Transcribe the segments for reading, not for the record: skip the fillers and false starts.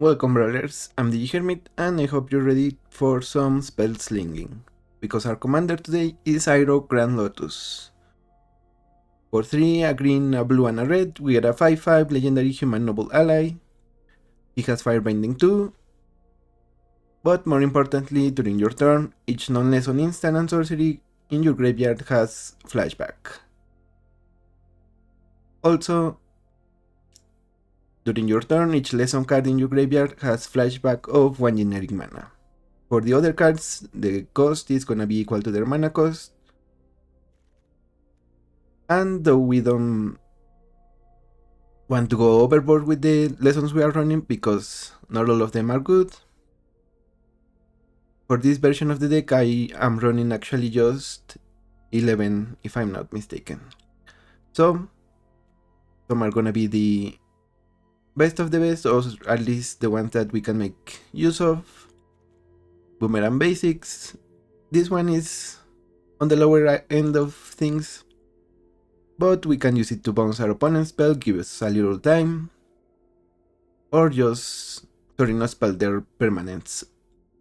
Welcome brawlers, I'm the Hermit and I hope you're ready for some spellslinging, because our commander today is Iroh Grand Lotus. For 3, a green, a blue and a red, we get a 5/5 legendary human noble ally. He has firebending too, but more importantly, during your turn, each non-lesson instant and sorcery in your graveyard has flashback. Also, during your turn, each lesson card in your graveyard has flashback of 1 generic mana. For the other cards, the cost is gonna be equal to their mana cost. And though we don't want to go overboard with the lessons we are running because not all of them are good, for this version of the deck I am running actually just 11 if I'm not mistaken. So some are gonna be the best of the best, or at least the ones that we can make use of. Boomerang basics. This one is on the lower end of things, but we can use it to bounce our opponent's spell, give us a little time, or just turn a spell their permanents.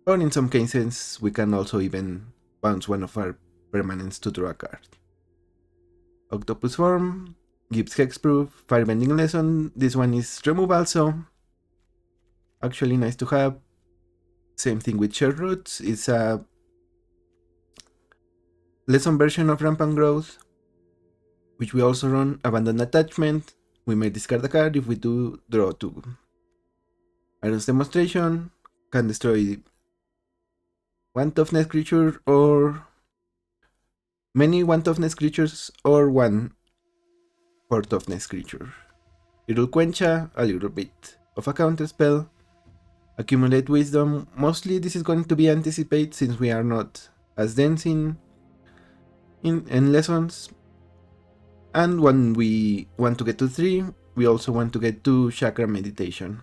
Or in some cases, we can also even bounce one of our permanents to draw a card. Octopus form gives hexproof, firebending lesson. This one is removal, so actually nice to have. Same thing with shared roots. It's a lesson version of rampant growth, which we also run. Abandoned attachment. We may discard a card. If we do, draw 2. Iron's demonstration can destroy one toughness creature or many 1 toughness creatures or 1 4 toughness creature. Little Quencha, a little bit of a counter spell. Accumulate wisdom. Mostly this is going to be anticipate since we are not as dense in lessons. And when we want to get to 3, we also want to get to chakra meditation.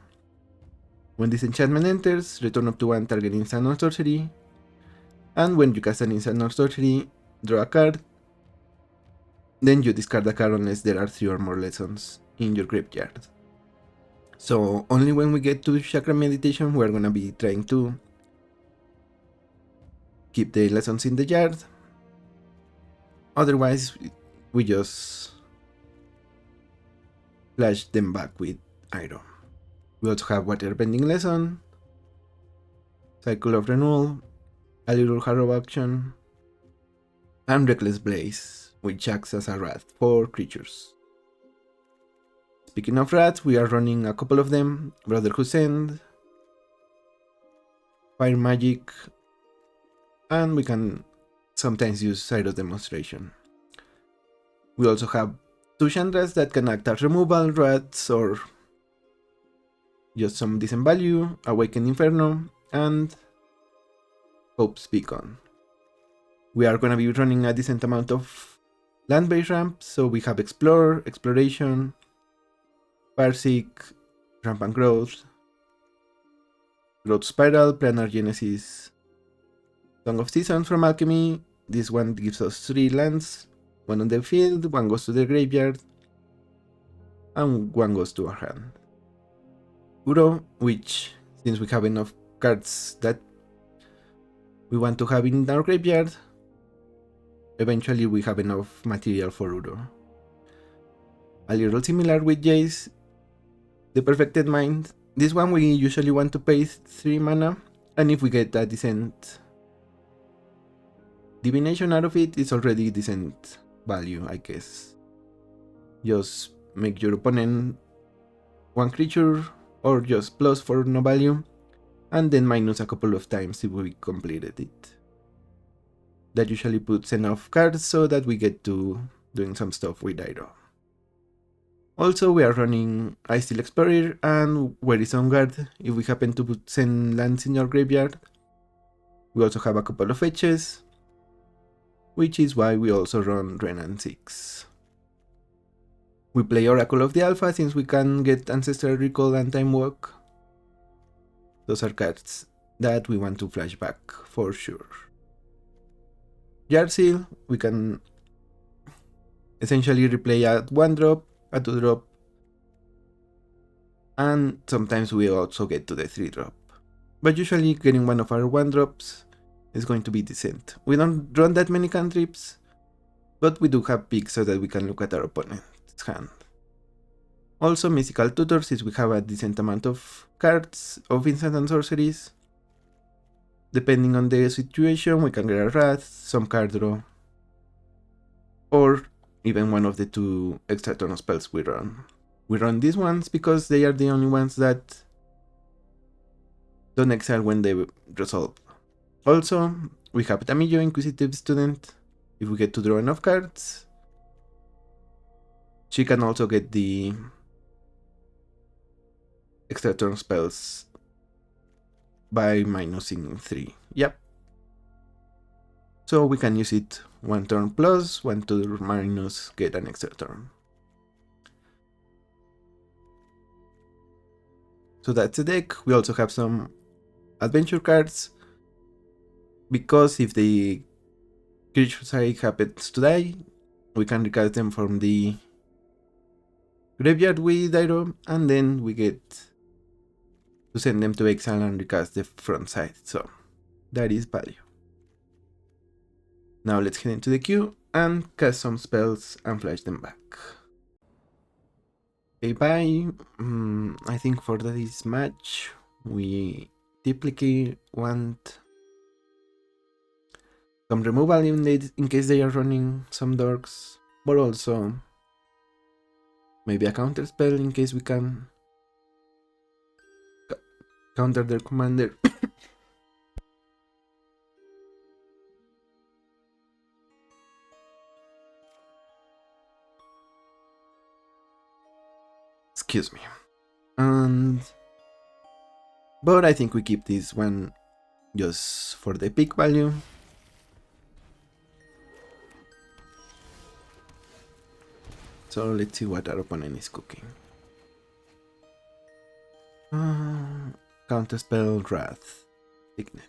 When this enchantment enters, return up to 1 target instant or sorcery. And when you cast an instant or sorcery, draw a card. Then you discard a card unless there are 3 or more lessons in your graveyard. So only when we get to chakra meditation, we're gonna be trying to keep the lessons in the yard. Otherwise, we just flash them back with Iroh. We also have water bending lesson, cycle of renewal, a little harrow action, and reckless blaze, which acts as a wrath for creatures. Speaking of rats, we are running a couple of them: Brotherhood's End, Fire Magic, and we can sometimes use Iroh's demonstration. We also have 2 Chandras that can act as removal rats or just some decent value: Awakened Inferno and Hope's Beacon. We are gonna be running a decent amount of land-based ramps, so we have Explore, Exploration, Farseek, Rampant Growth, Growth Spiral, Planar Genesis, Song of Seasons from Alchemy. This one gives us 3 lands, 1 on the field, 1 goes to the graveyard, and 1 goes to our hand. Iroh, which, since we have enough cards that we want to have in our graveyard, eventually we have enough material for Iroh. A little similar with Jace, the Perfected Mind. This one we usually want to pay 3 mana, and if we get a decent divination out of it, it's already decent value, I guess. Just make your opponent 1 creature, or just plus for no value, and then minus a couple of times if we completed it. That usually puts enough cards so that we get to doing some stuff with Iroh. Also, we are running Ice Steel Explorer and Wearisome Guard if we happen to send lands in our graveyard. We also have a couple of fetches, which is why we also run Renan 6. We play Oracle of the Alpha since we can get Ancestral Recall and Time Walk. Those are cards that we want to flash back for sure. Yard Seal, we can essentially replay at 1 drop, a 2 drop, and sometimes we also get to the 3-drop. But usually getting one of our 1-drops is going to be decent. We don't run that many cantrips, but we do have picks so that we can look at our opponent's hand. Also, mystical tutors, since we have a decent amount of cards of instant and sorceries. Depending on the situation, we can get a wrath, some card draw, or even one of the 2 extra turn spells we run. We run these ones because they are the only ones that don't exile when they resolve. Also, we have Tamillo, Inquisitive Student. If we get to draw enough cards, she can also get the extra turn spells by minusing 3. Yep. So we can use it 1 turn plus, 1 turn minus, get an extra turn. So that's the deck. We also have some adventure cards, because if the creature side happens to die, we can recast them from the graveyard with Iroh, and then we get to send them to exile and recast the front side, so that is value. Now let's head into the queue and cast some spells and flash them back. Okay, bye. I think for this match, we typically want some removal in case they are running some dorks, but also maybe a counter spell in case we can counter their commander. Excuse me. But I think we keep this one just for the pick value. So let's see what our opponent is cooking. Counterspell, Wrath, Signet.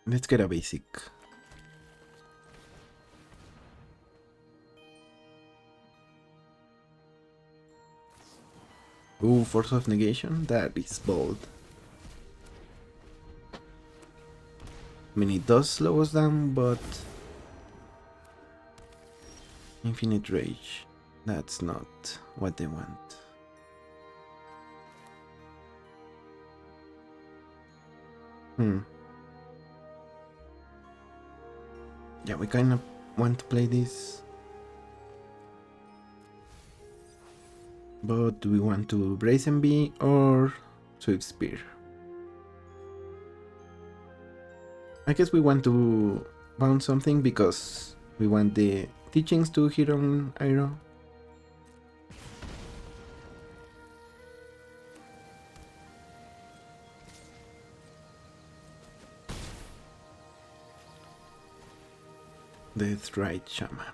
Let's get a basic. Ooh, Force of Negation? That is bold. I mean, it does slow us down, but Infinite Rage, that's not what they want. Yeah, we kind of want to play this. But do we want to Brazen Bee or Swift Spear? I guess we want to bounce something because we want the teachings to hit on Iroh. Death Right Shaman.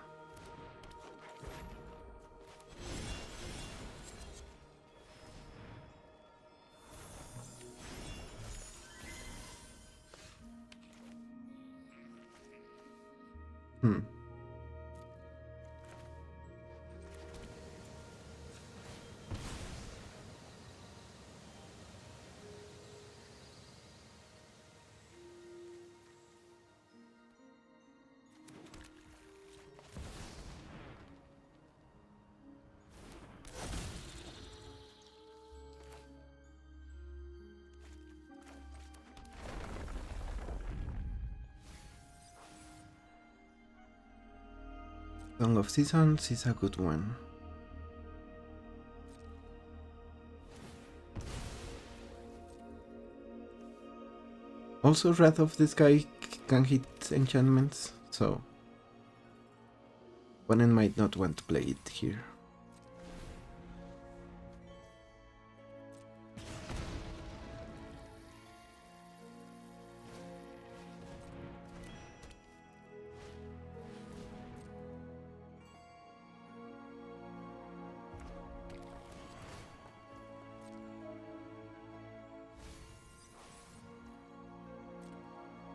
Song of Seasons is a good one. Also, Wrath of the Sky can hit enchantments, so opponent might not want to play it here.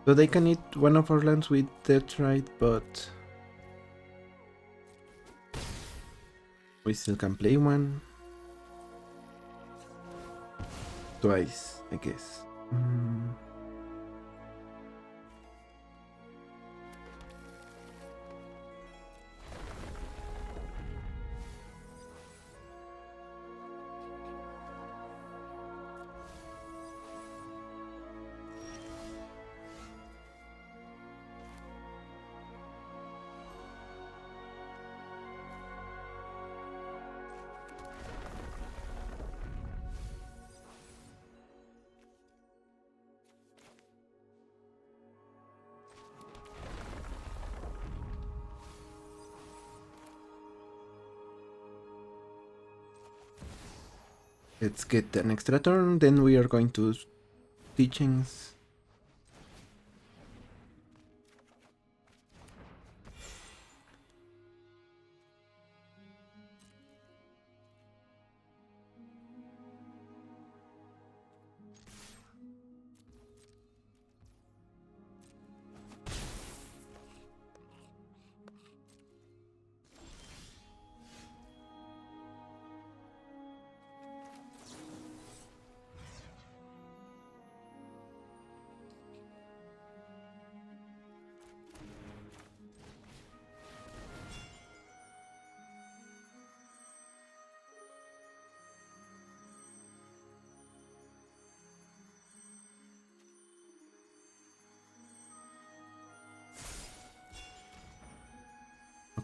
So they can eat one of our lands with Deathright, but we still can play one. Twice, I guess. Let's get an extra turn, then we are going to teachings.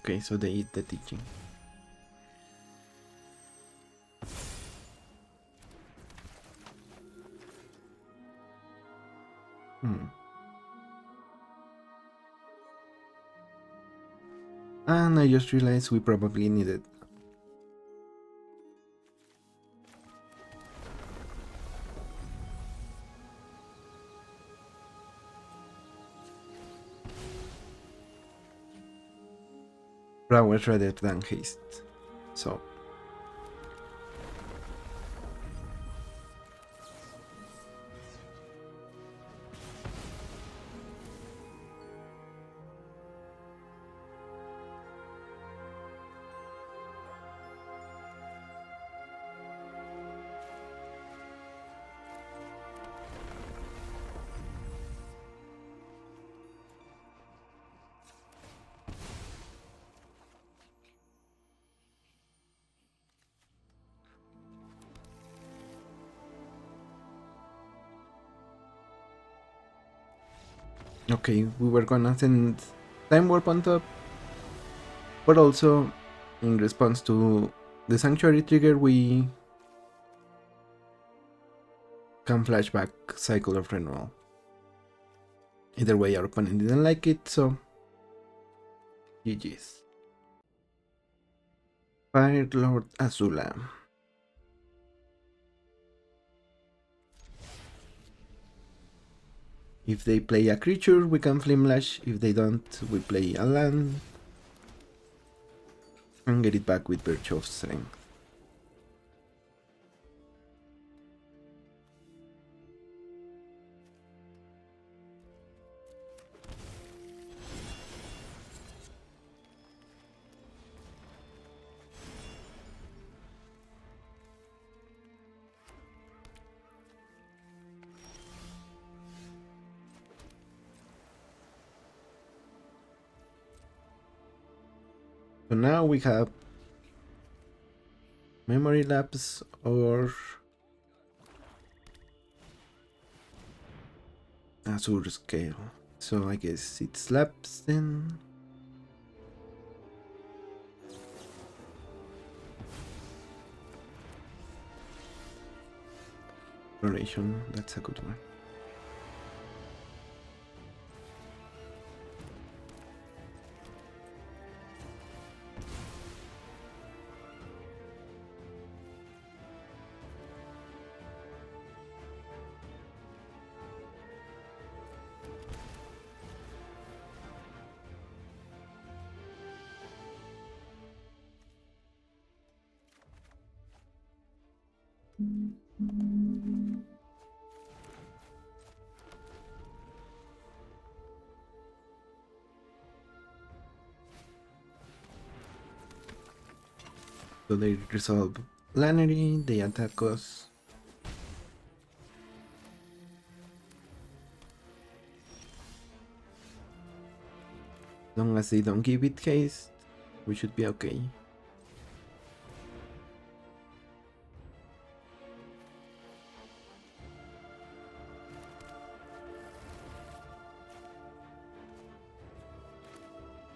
Okay, so they eat the teaching. And I just realized we probably needed prowess rather than haste. So okay, we were gonna send Time Warp on top, but also in response to the Sanctuary trigger, we can flashback Cycle of Renewal. Either way, our opponent didn't like it, so GG's. Fire Lord Azula. If they play a creature, we can Flame Lash. If they don't, we play a land and get it back with Virtue of Strength. So now we have Memory Lapse or Azure Scale. So I guess it's Lapse then. Exploration, that's a good one. So they resolve Lannery, they attack us. As long as they don't give it haste, we should be okay.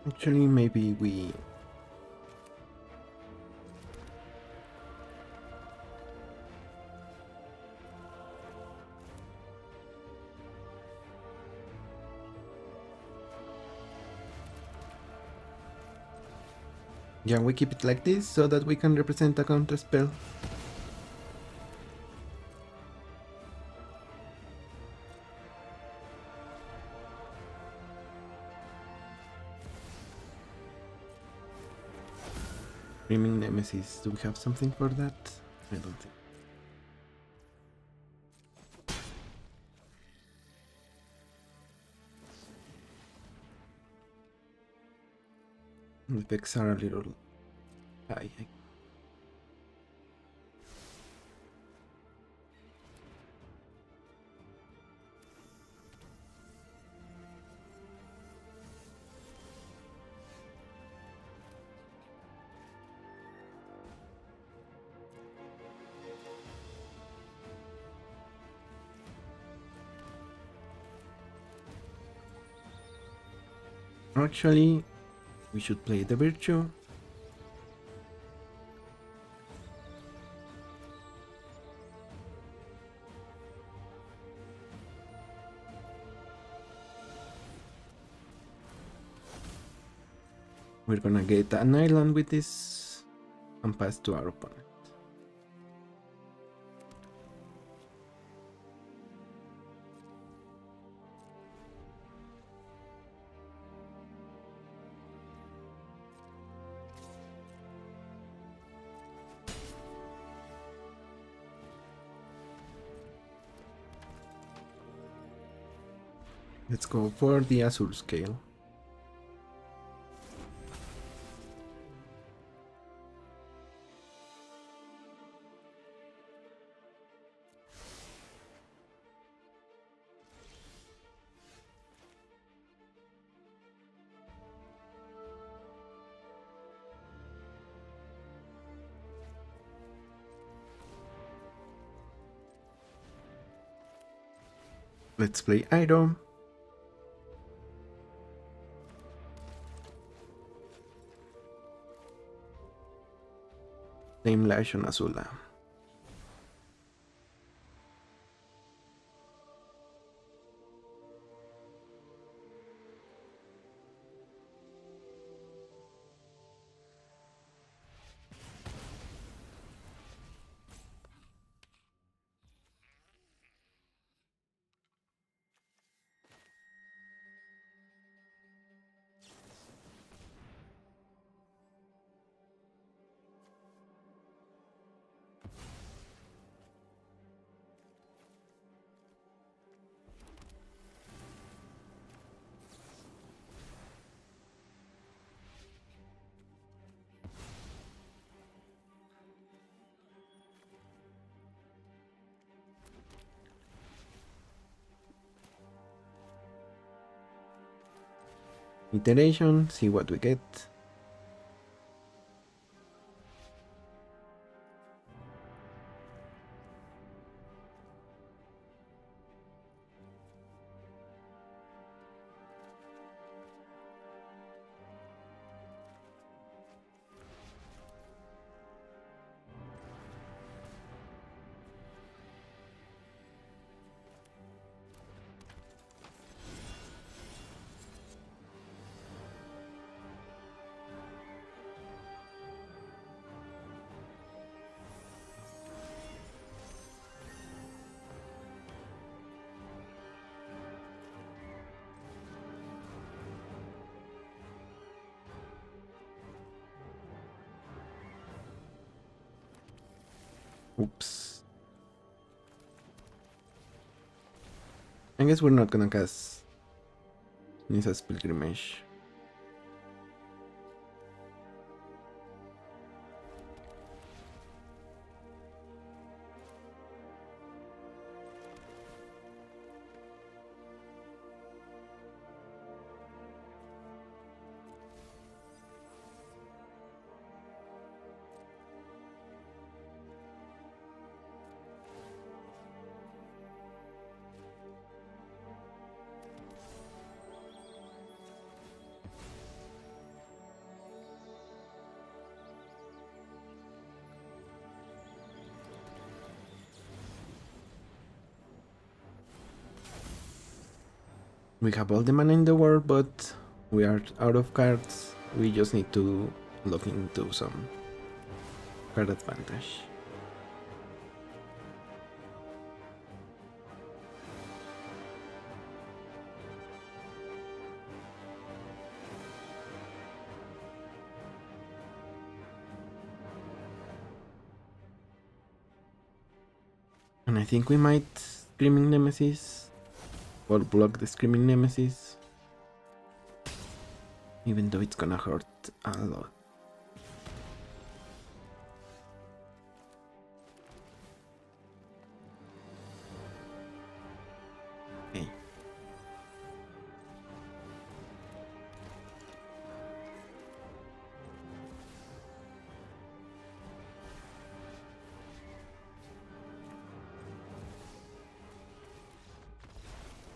Actually, maybe we... Yeah, we keep it like this so that we can represent a counter spell. Screaming Nemesis, do we have something for that? I don't think. The picks are a little high. Actually, we should play the Virtue. We're gonna get an island with this and pass to our opponent. Let's go for the Azure Scale. Let's play Iroh. Same Lash on Azula. Iteration, see what we get. Oops. I guess we're not gonna cast Nisa's Pilgrimage. We have all the mana in the world, but we are out of cards. We just need to look into some card advantage. And I think we might Screaming Nemesis, or block the Screaming Nemesis, even though it's gonna hurt a lot. Okay.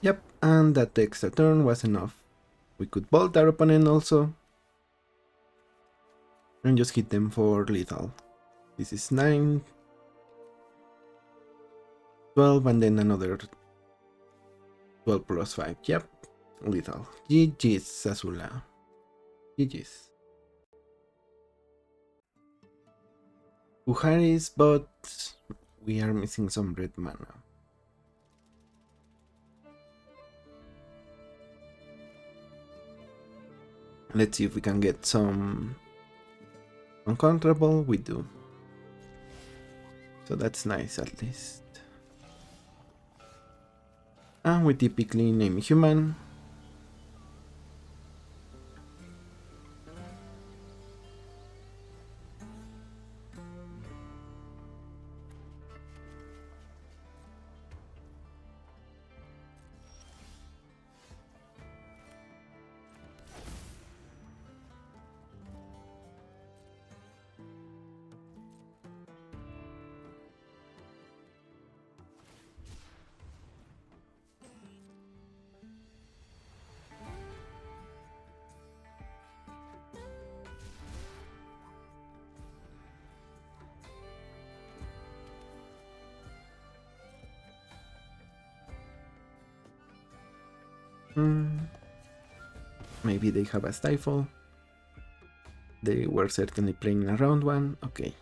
Yep, and that extra turn was enough. We could bolt our opponent also, and just hit them for lethal. This is 9, 12, and then another 12 plus 5. Yep, lethal. GG's, Azula. GG's. Buharis, but we are missing some red mana. Let's see if we can get some uncontrollable. We do. So that's nice at least. And we typically name human. Maybe they have a stifle. They were certainly playing around one. Okay.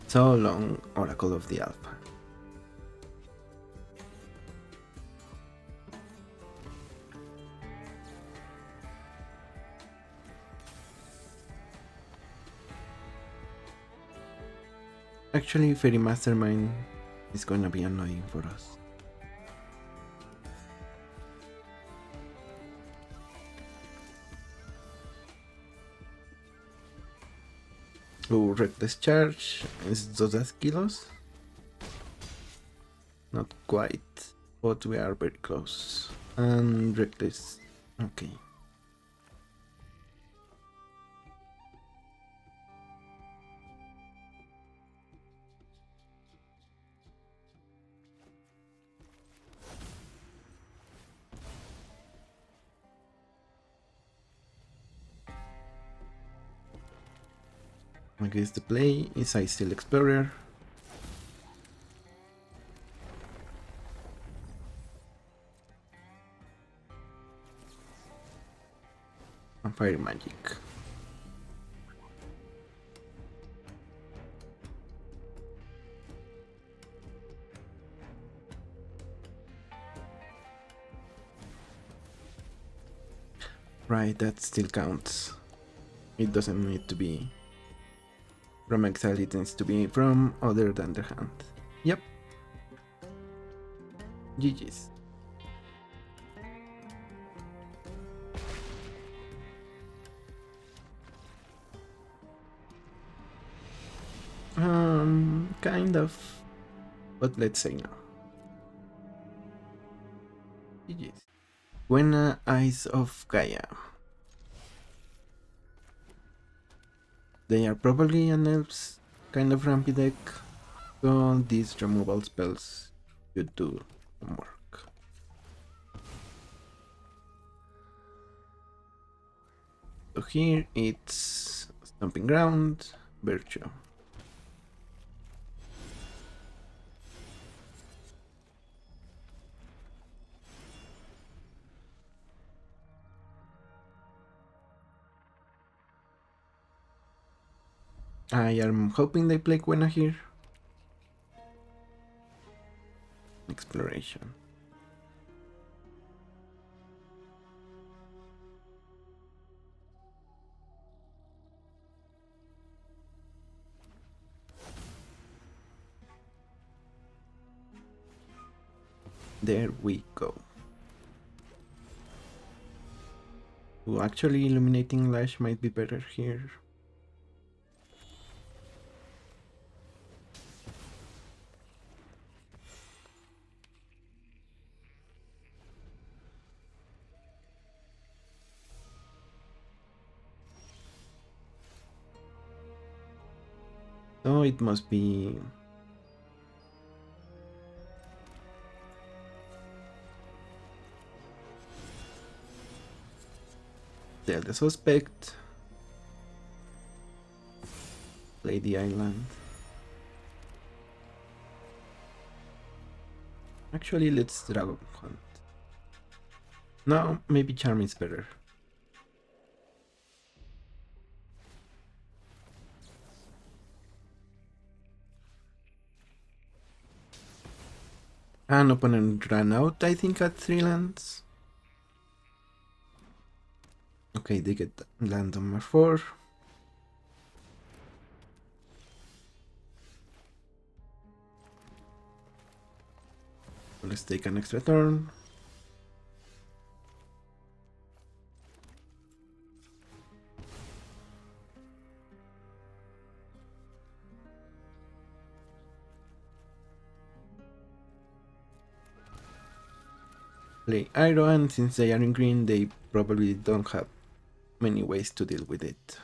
So long, Oracle of the Alpha. Actually, Fairy Mastermind is gonna be annoying for us. Oh, Reckless Charge is 2 kilos? Not quite, but we are very close. And Reckless, okay. I guess the play is I Still Explorer. And Fire Magic. Right, that still counts. It doesn't need to be from exile, it needs to be from other than the hand. Yep. GG's. Kind of. but let's say no. GG's. Buena Eyes of Gaia. They are probably an elves kind of rampy deck, so these removal spells should do some work. So here it's Stomping Ground, Virtue. I am hoping they play Buena here. Exploration. There we go. Ooh, actually Illuminating Lash might be better here. So it must be tell the suspect, play the island. Actually, let's Dragon Hunt. No, maybe Charm is better. An opponent ran out, I think, at 3 lands. Okay, they get land number 4. Let's take an extra turn. Play Iroh, and since they are in green, they probably don't have many ways to deal with it.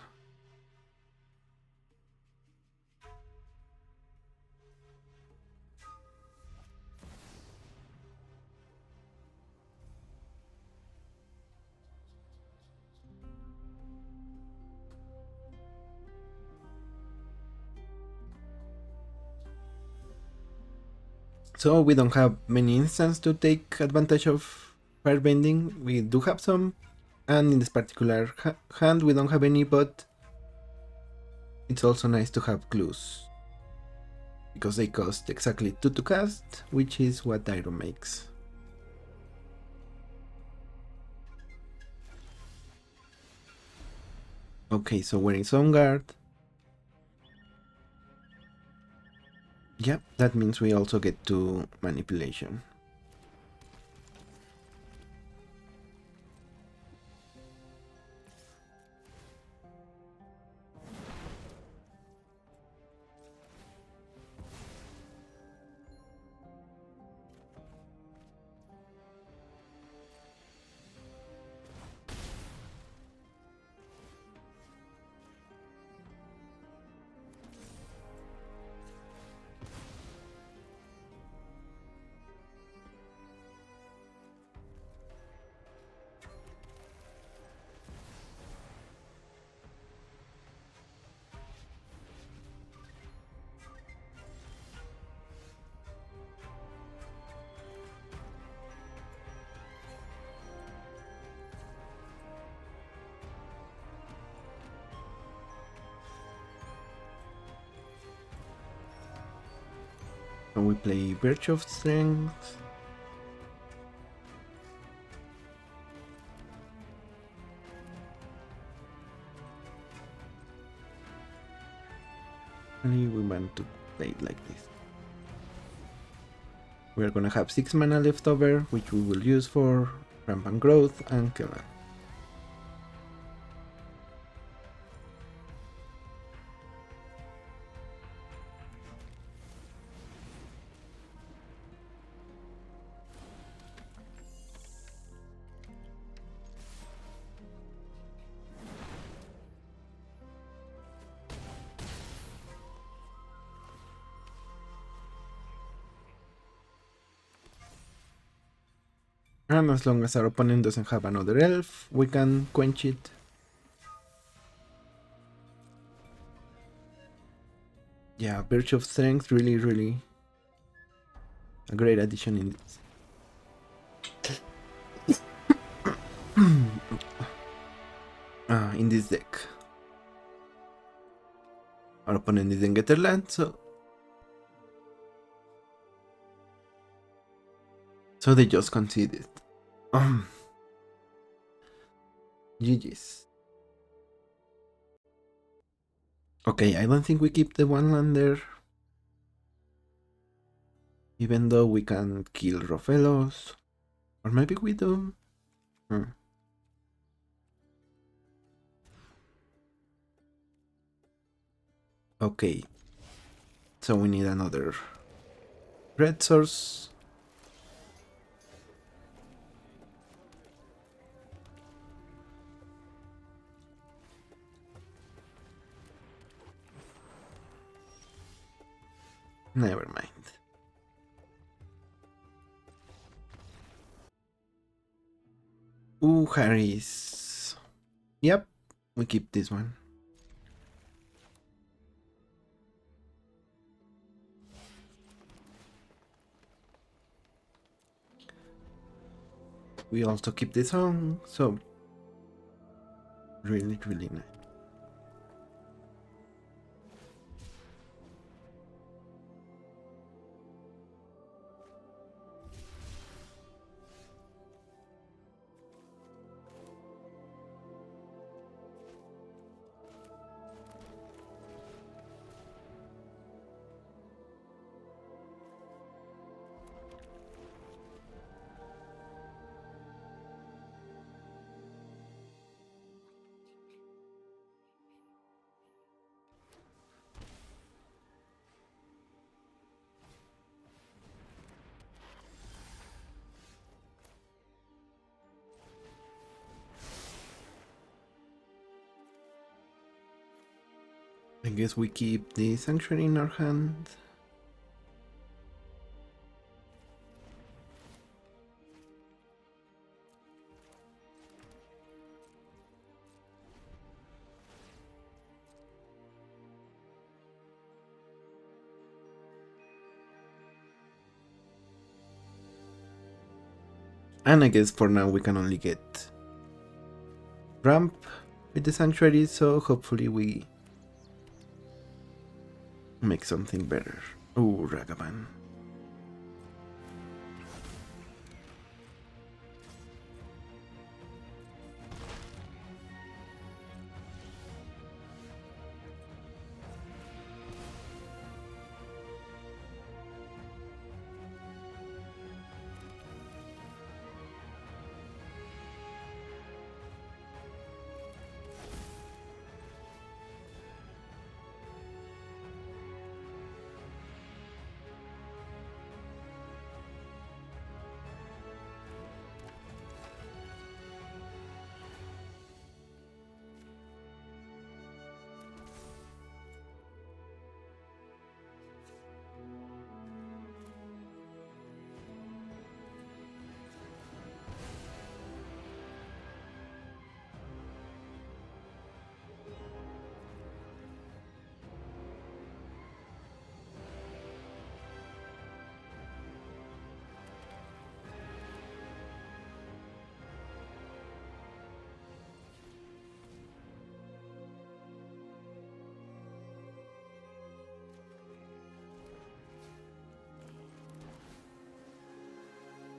So we don't have many instances to take advantage of firebending. We do have some, and in this particular hand we don't have any, but it's also nice to have clues, because they cost exactly 2 to cast, which is what Iroh makes. Okay, so we're in Zone Guard. Yep, that means we also get to Manipulation. So we play Virtue of Strength. And we want to play it like this. We're gonna have 6 mana left over, which we will use for Rampant Growth and Killer. And as long as our opponent doesn't have another elf, we can quench it. Yeah, Virtue of Strength, really a great addition in this. In this deck. Our opponent didn't get their land, so they just conceded. GG's. Okay, I don't think we keep the one lander. Even though we can kill Rofellos. Or maybe we do. Okay. So we need another red source. Never mind. Ooh, Harris. Yep, we keep this one. We also keep this on, so really nice. I guess we keep the Sanctuary in our hand. And I guess for now we can only get ramp with the Sanctuary, so hopefully we make something better. Ooh, Ragavan.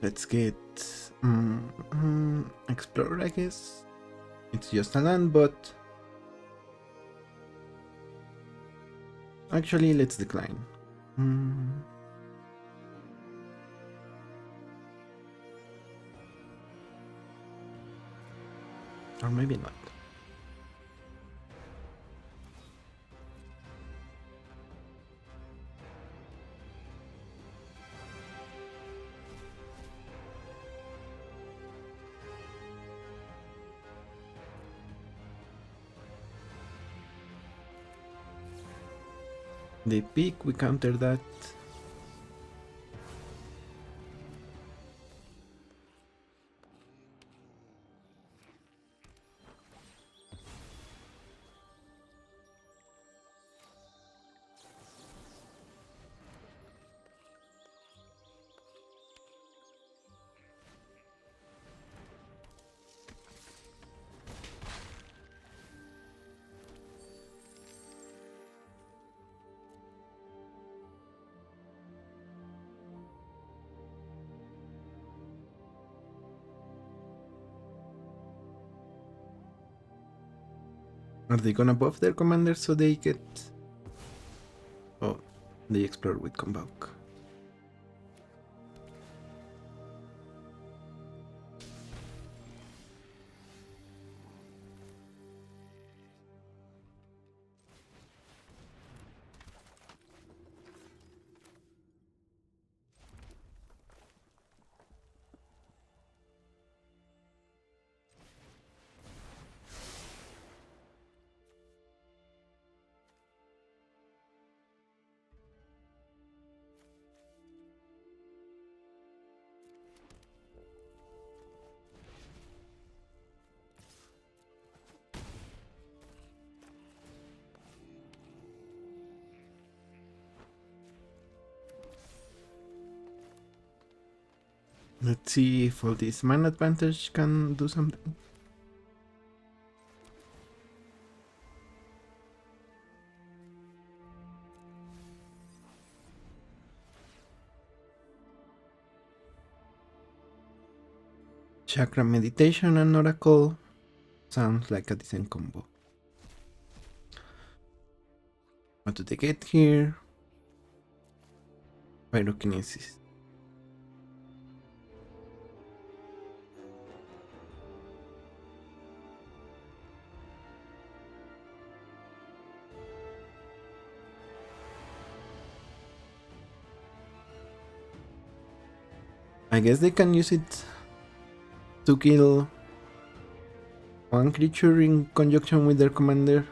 Let's get Explorer, I guess. It's just a land, but actually let's decline. Or maybe not. They pick, we counter that. Are they gonna buff their commander so they get... Oh, they explore with Convoke. Let's see if all this man advantage can do something. Chakra Meditation and Oracle sounds like a decent combo. What do they get here? Pyrokinesis. I guess they can use it to kill one creature in conjunction with their commander.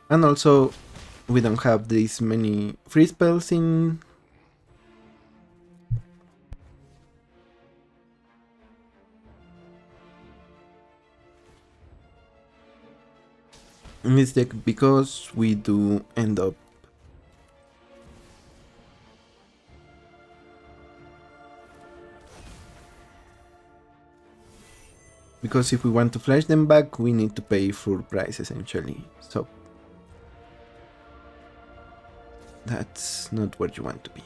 And also, we don't have this many free spells in this deck because we do end up because if we want to flash them back, we need to pay full price essentially. So that's not where you want to be.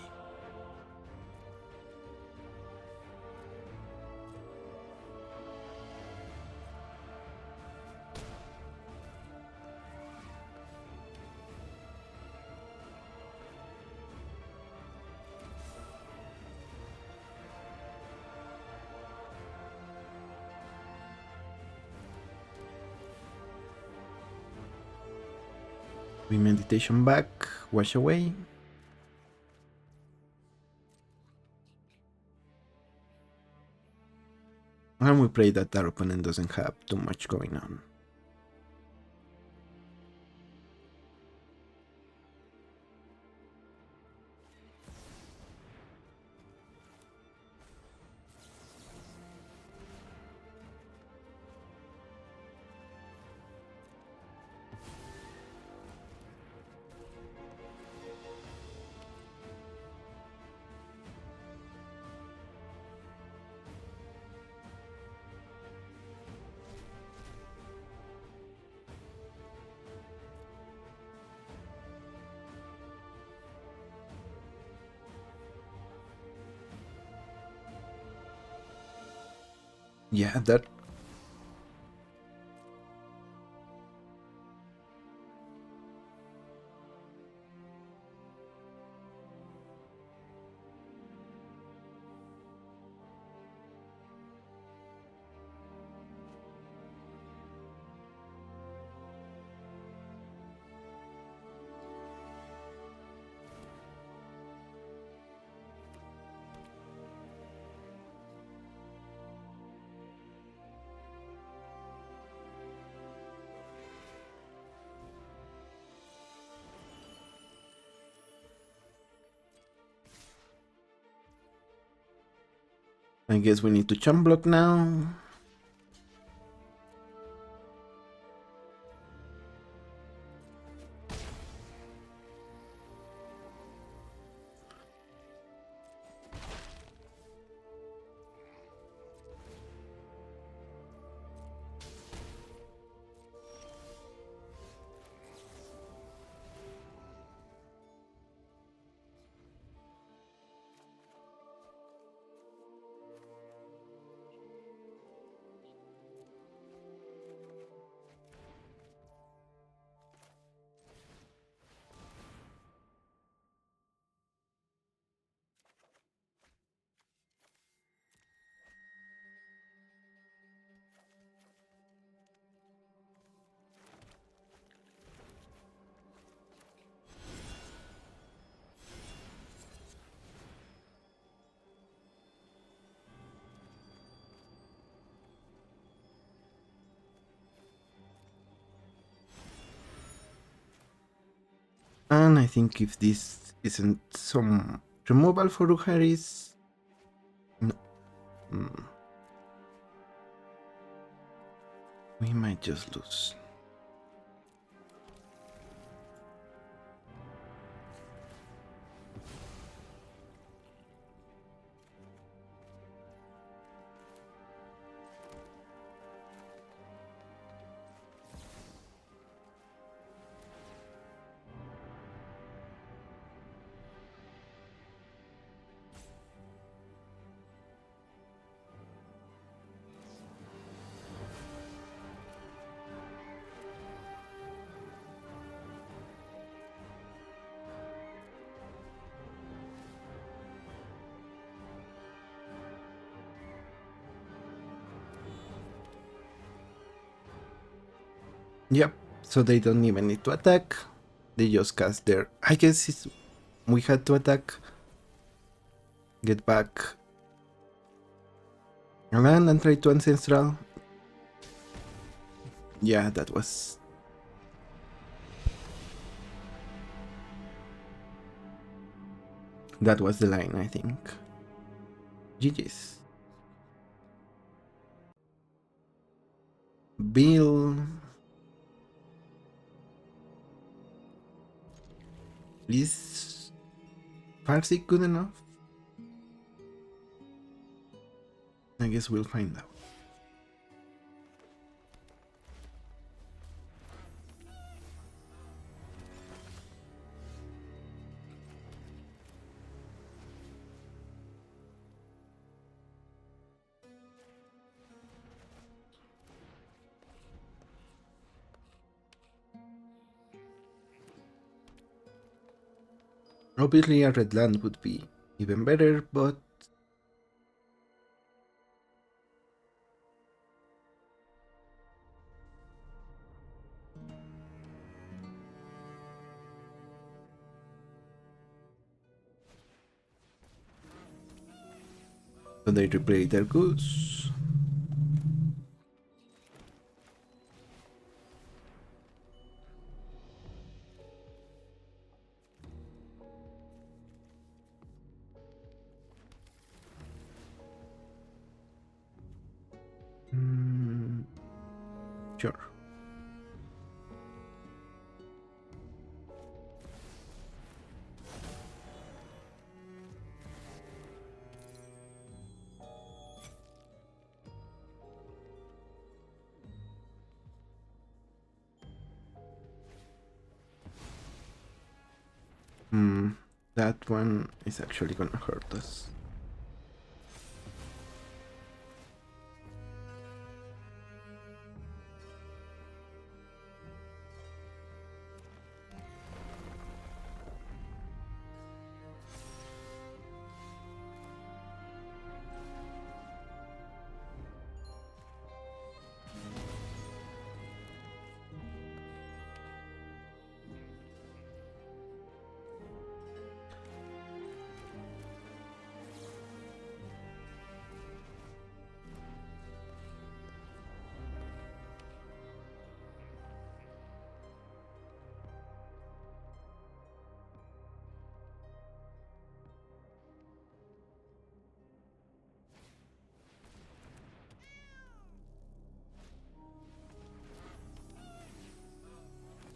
We meditation back, wash away. And we pray that our opponent doesn't have too much going on. Yeah, that... I guess we need to chump block now. And I think if this isn't some removal for Uharis, no, we might just lose. Yep, so they don't even need to attack. They just cast their... I guess we had to attack. Get back. Land and try to Ancestral. Yeah, that was... That was the line, I think. GG's. Bill... Is Farsi good enough? I guess we'll find out. Obviously a red land would be even better, but so they replay their goose. Sure. That one is actually gonna hurt us.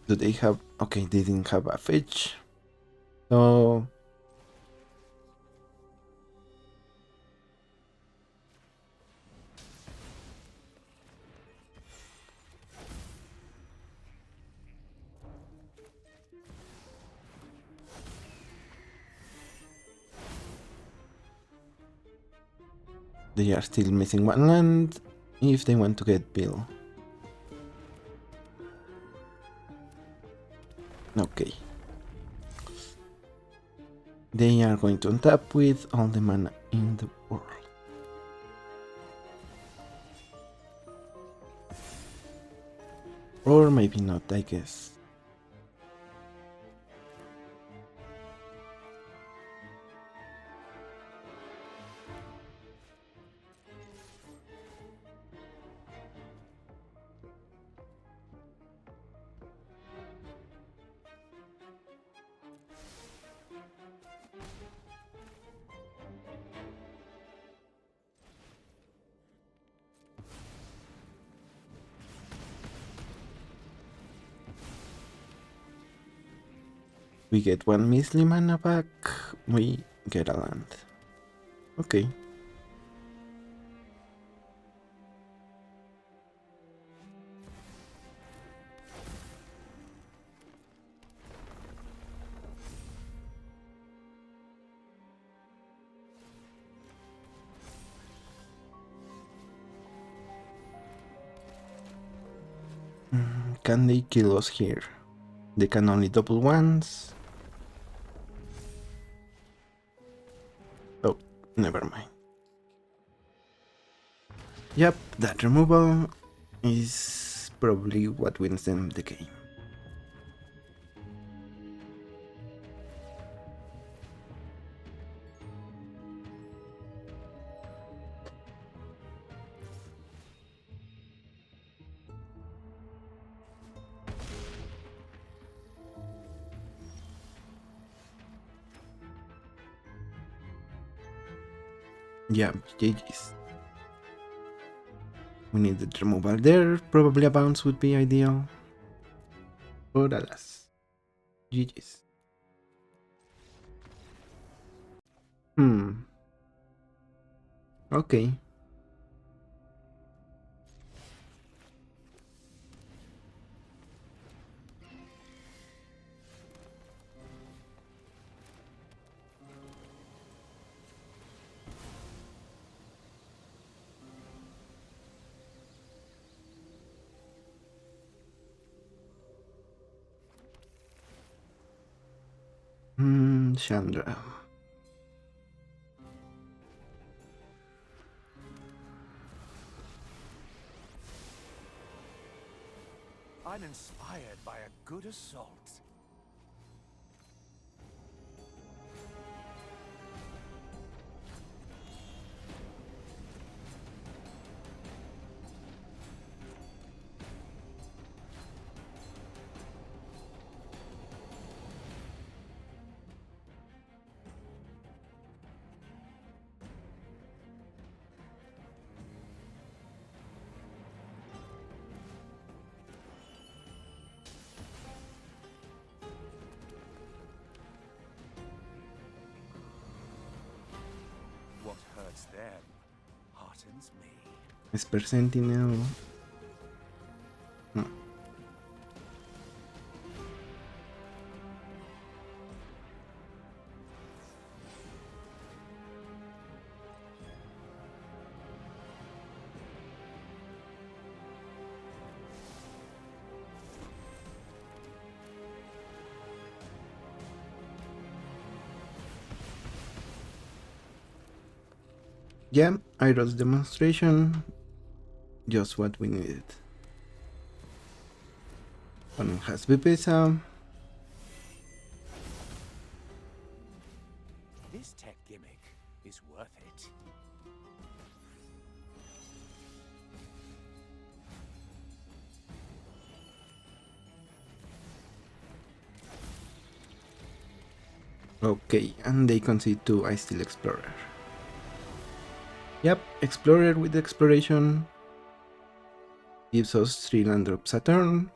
Do they have... Okay, they didn't have a fetch. So... They are still missing one land if they want to get Bill. Okay. They are going to untap with all the mana in the world. Or maybe not, I guess. We get 1 measly mana back, we get a land. Okay. Can they kill us here? They can only double once. Oh, never mind. Yep, that removal is probably what wins them the game. Yeah, GG's. We need the removal there. Probably a bounce would be ideal. But alas, GG's. Okay. Chandra. I'm inspired by a good assault. What hurts them heartens me. Esper Sentinel. Yeah, Iroh's demonstration. Just what we needed. One has Vipesa. This tech gimmick is worth it. Okay, and they concede to I Still Explorer. Yep, Explorer with Exploration gives us 3 land drops a turn,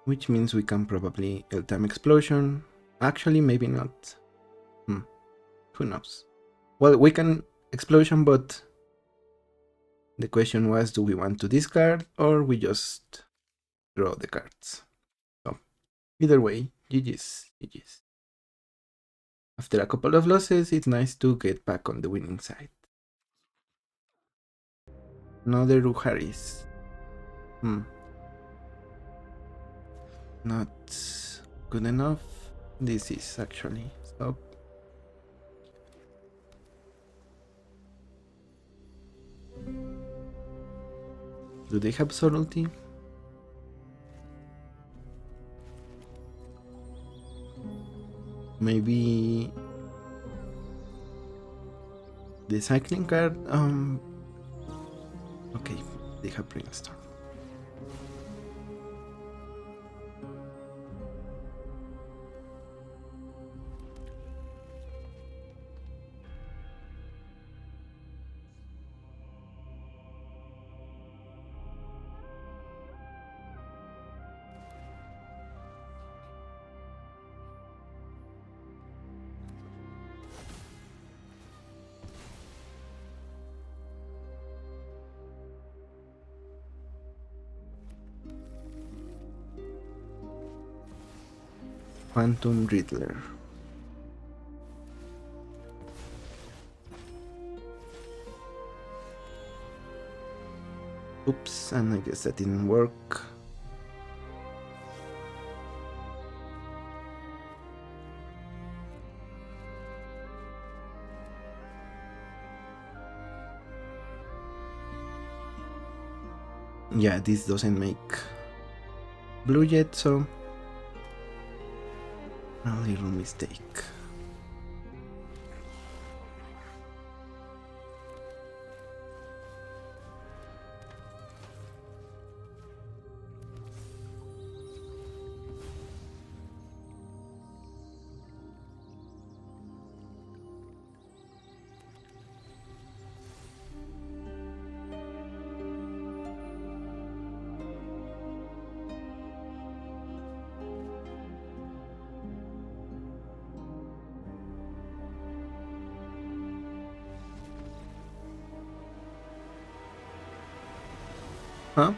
which means we can probably L-Time Explosion. Actually, maybe not. Who knows? Well, we can Explosion, but the question was, do we want to discard or we just draw the cards? So, either way, GG's, GG's. After a couple of losses, it's nice to get back on the winning side. Another Uharis. Not good enough. This is actually. Stop. Do they have subtlety? Maybe the cycling card. Okay, they have brainstorm. Phantom Riddler. Oops, and I guess that didn't work. Yeah, this doesn't make blue yet, so a little mistake. Huh?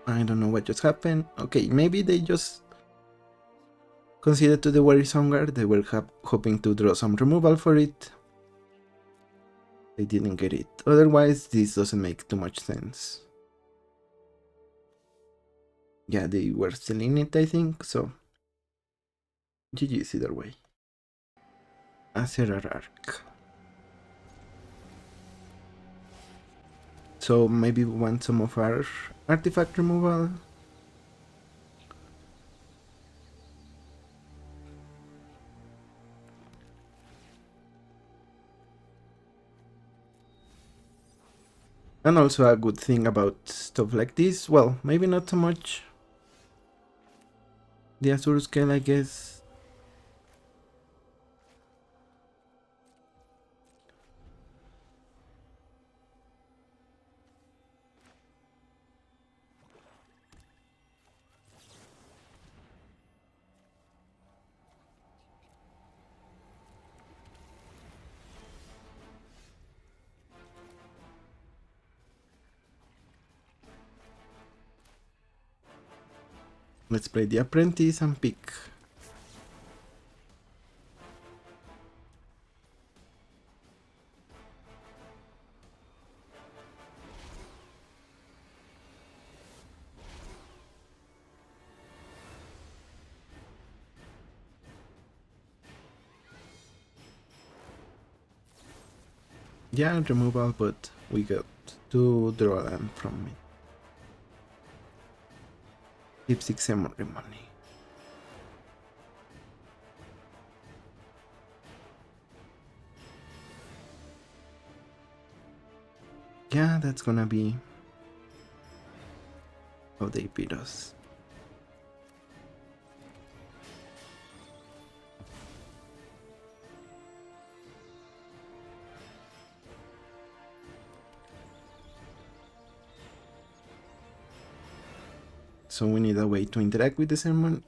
I don't know what just happened. Okay, maybe they just conceded to the worry somewhere. They were hoping to draw some removal for it. They didn't get it. Otherwise, this doesn't make too much sense. Yeah, they were still in it, I think, so GG's either way. Acerar Arc. So maybe we want some of our artifact removal. And also a good thing about stuff like this, well, maybe not so much the Azure scale, I guess. Let's play the Apprentice and pick. Yeah, removal, but we got to draw land from it. Keep 6 memory money. Yeah, that's gonna be how they beat us. So we need a way to interact with the sermon.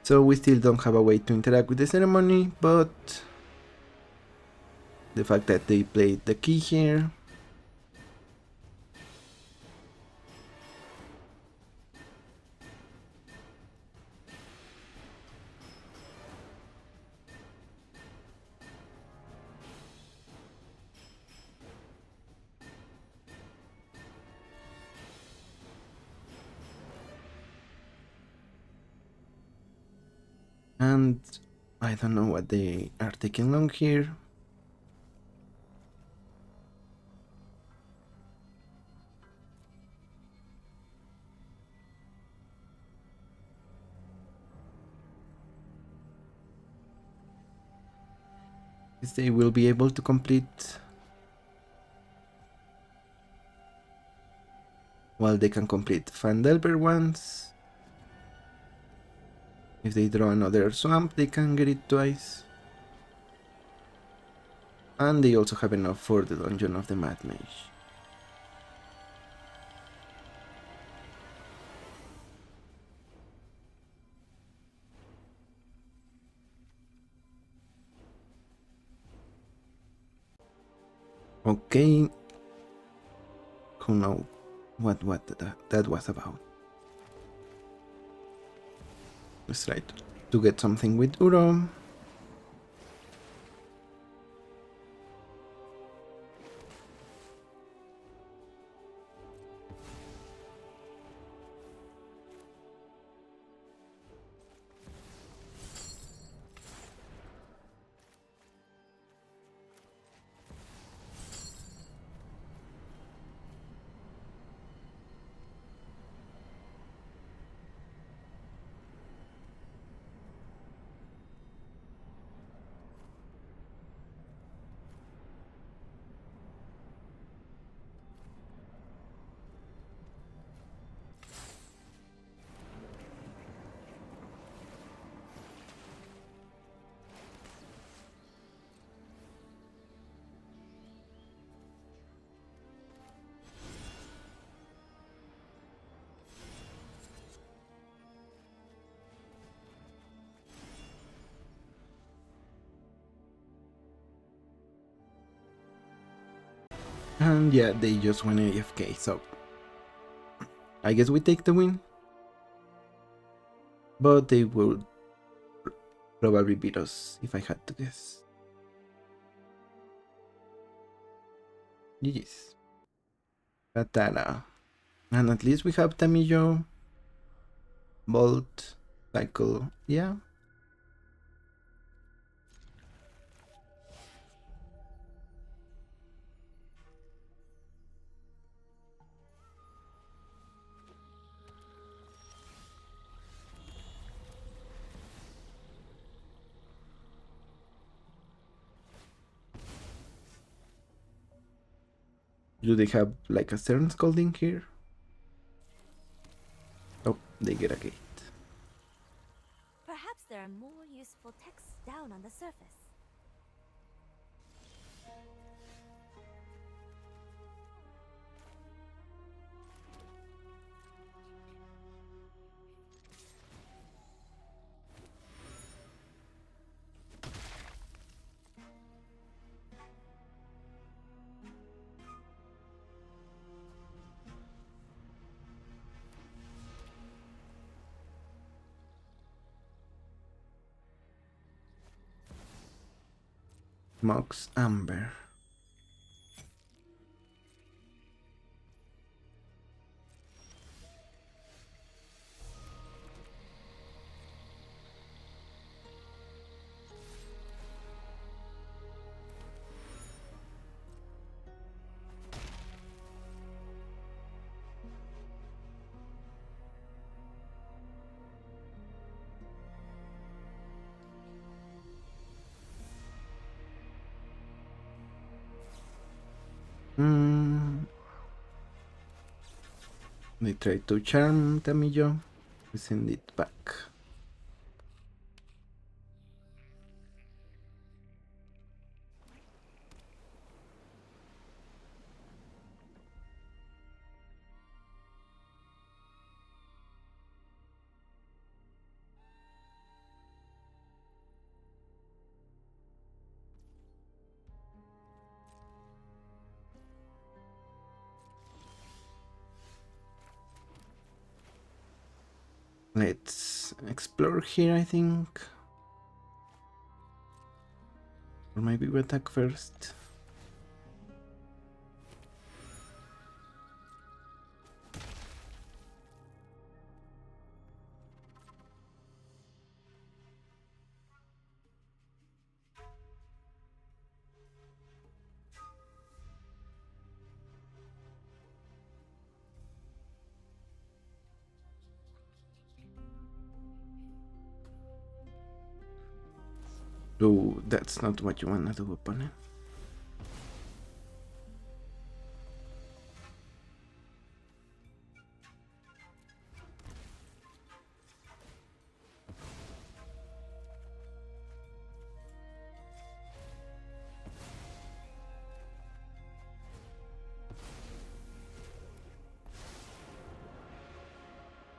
So we still don't have a way to interact with the ceremony, but the fact that they played the key here. And I don't know what they are taking long here. Is they will be able to complete. Well, they can complete Fandelver once. If they draw another swamp, they can get it twice. And they also have enough for the Dungeon of the Mad Mage. Okay. Who knows what that was about. Let's try to get something with Uro. And yeah, they just went AFK, so I guess we take the win. But they would probably beat us if I had to guess. GG's. Katana. And at least we have Tamillo, Bolt, Cycle, yeah. Do they have like a Stern Scolding here? Oh, they get a gate. Perhaps there are more useful texts down on the surface. Mox Amber. They try to charm Tamillo. We send it back. Let's explore here, I think. Or maybe we attack first. So that's not what you wanna do, opponent.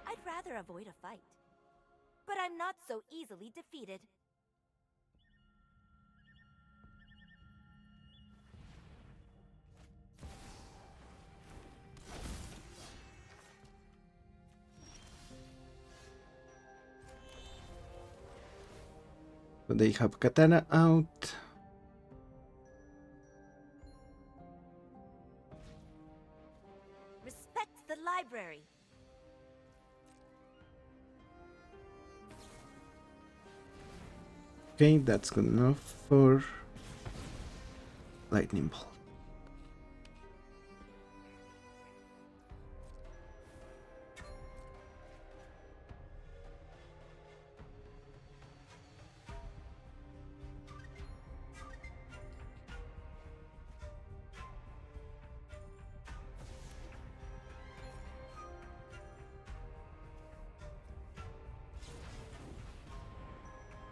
I'd rather avoid a fight. But I'm not so easily defeated. So they have Katana out. Respect the library. Okay, that's good enough for Lightning Bolt.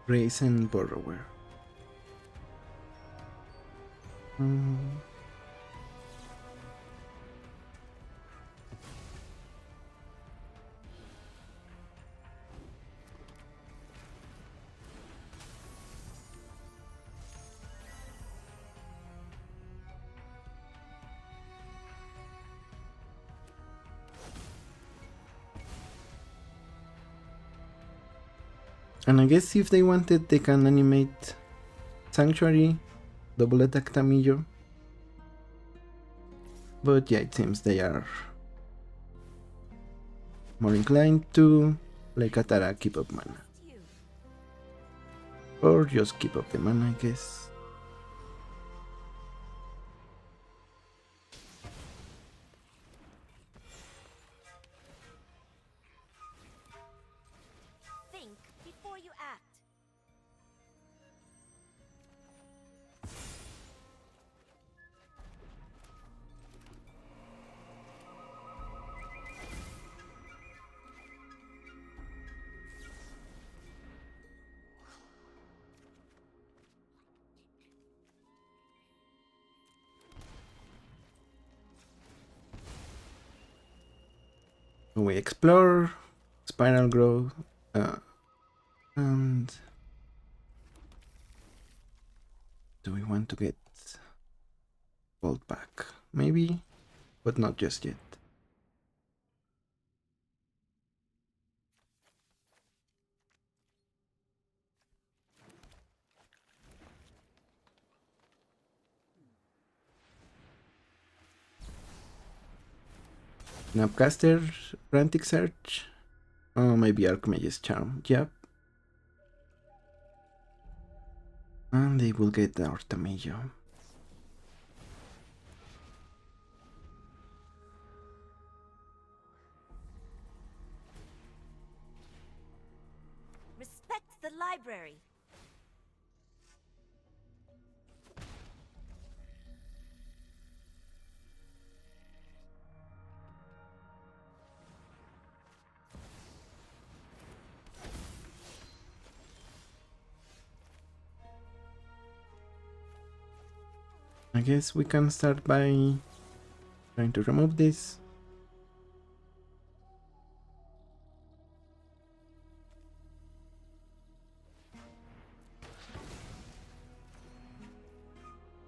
Raise and Borrower. And I guess if they wanted, they can animate Sanctuary, double attack Tamillo. But yeah, it seems they are more inclined to play Katara, keep up mana. You. Or just keep up the mana, I guess. Think before you act. We explore, Spiral Growth, and do we want to get Bolt back? Maybe, but not just yet. Snapcaster, Frantic Search. Oh, maybe Archmage's Charm. Yep. And they will get the Ortamillo. Respect the library. I guess we can start by trying to remove this.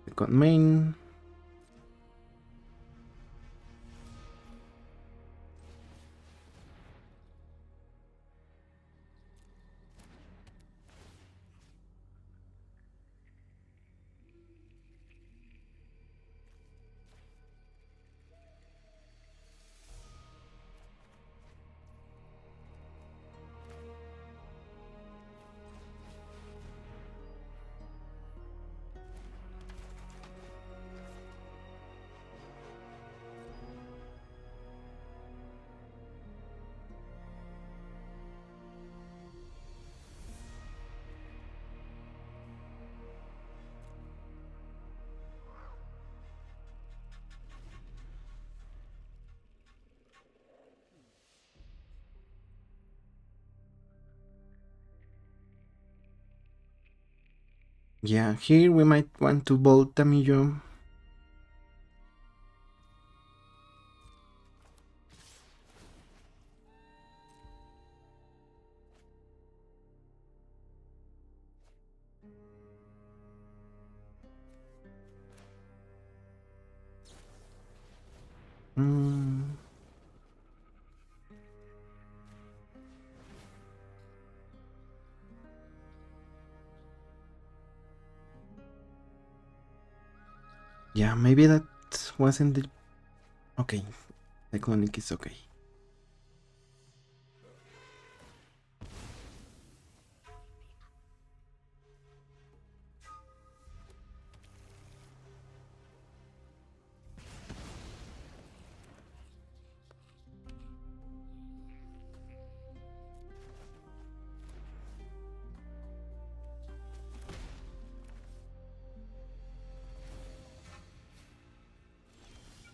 Second main. Yeah, here we might want to bolt Tamillo. Mm. Yeah, maybe that wasn't the... Okay, Cyclonic is okay.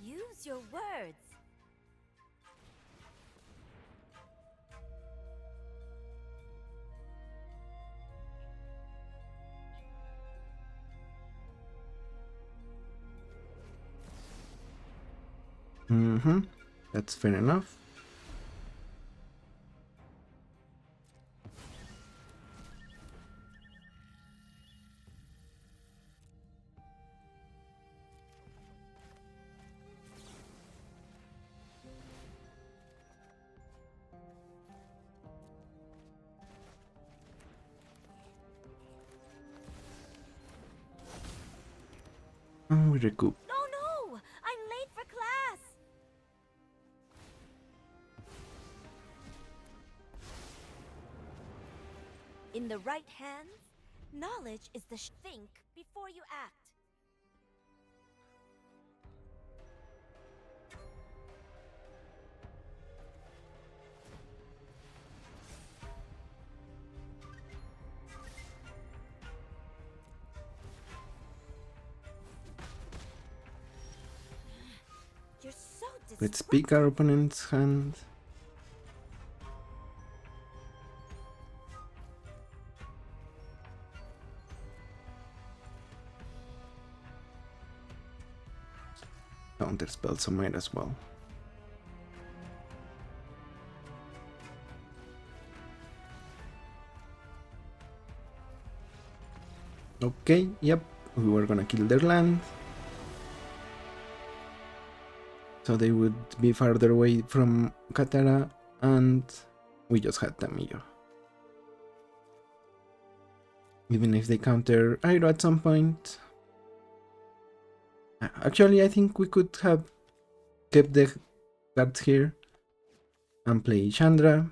Use your words. Mm-hmm. That's fair enough. And we recoup. No! I'm late for class! In the right hands, knowledge is the think before you act. You're so Let's pick our opponent's hand. Counter spell, so might as well. Okay, yep, we were gonna kill their land. So they would be farther away from Katara, and we just had Tamillo. Even if they counter Iroh at some point. Actually, I think we could have kept the cards here and play Chandra,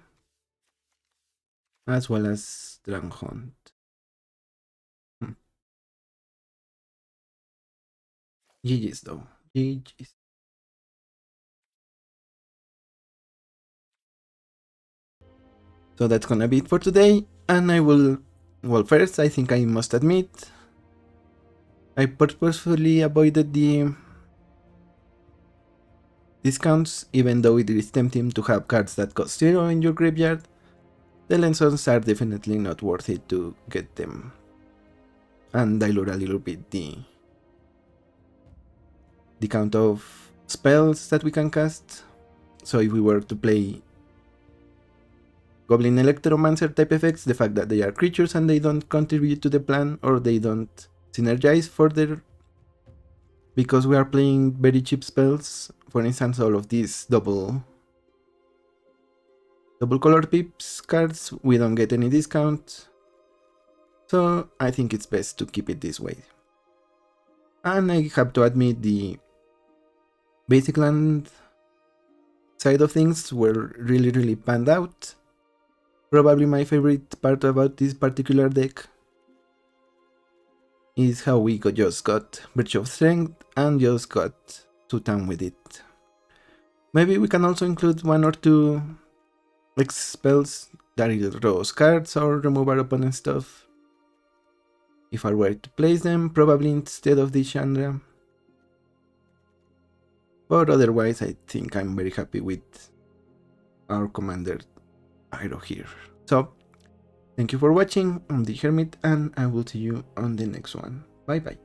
as well as Dragon Hunt. GG's though. GG's. So that's gonna be it for today, and I will... Well, first, I think I must admit, I purposefully avoided the discounts, even though it is tempting to have cards that cost 0 in your graveyard. The lesons are definitely not worth it to get them, and dilute a little bit the count of spells that we can cast. So if we were to play Goblin Electromancer type effects, the fact that they are creatures and they don't contribute to the plan, or they don't synergize further because we are playing very cheap spells, for instance all of these double color pips cards, we don't get any discount. So I think it's best to keep it this way. And I have to admit, the basic land side of things were really panned out. Probably my favorite part about this particular deck is how we just got Virtue of Strength and just got to town with it. Maybe we can also include 1 or 2 X spells that either draw cards or remove our opponent's stuff. If I were to place them, probably instead of this Chandra. But otherwise, I think I'm very happy with our commander Iroh here. So Thank you for watching. I'm the Hermit, and I will see you on the next one. Bye bye.